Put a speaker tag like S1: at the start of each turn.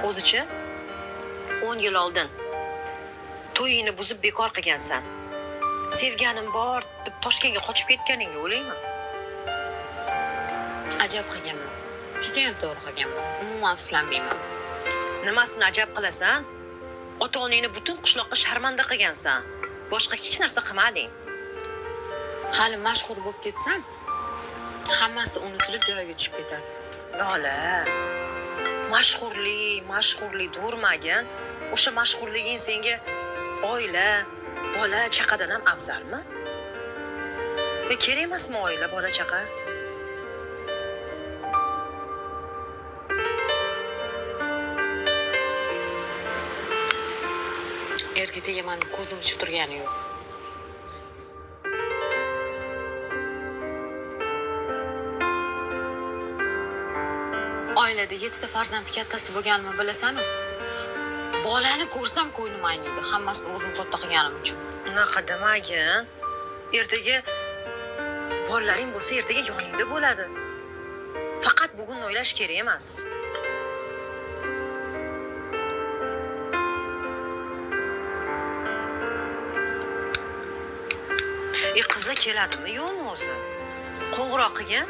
S1: O'zichi 10 yil oldin to'yingni buzib bekor qilgansan. Sevganim bor deb Toshkentga qochib ketganingga o'layman.
S2: Ajab qilganman. Juda ham to'g'ri qilganman. Umuman afsuslanmayman.
S1: Nimasini ajab qilasan? Ota-onangni butun qishloqqa sharmanda qilgansan. Boshqa hech narsa qilmading.
S2: Hali mashhur bo'lib ketsam, hammasi unutilib joyiga tushib ketadi.
S1: Lola, mashhurlik durmagin. O'sha mashhurliging senga oila, bola, chaqadan ham afzalmi? Va kerak emasmi oila, bola, chaqa?
S2: Erga tegaman deb ko'zim uchib turgani yo'q. Oilada 7 ta farzand kattasi bo'lganimni bilasan-ku. Bolani ko'rsam ko'nglim ayniydi. Hammasini o'zim katta qilganim uchun.
S1: Unaqa demagin. Ertaga bolalaring bo'lsa, ertaga yoningda bo'ladi. Faqat bugun o'ylash kerak emas. Qizlar keladimi yo'qmi o'zi? Qo'ng'iroq qilgan.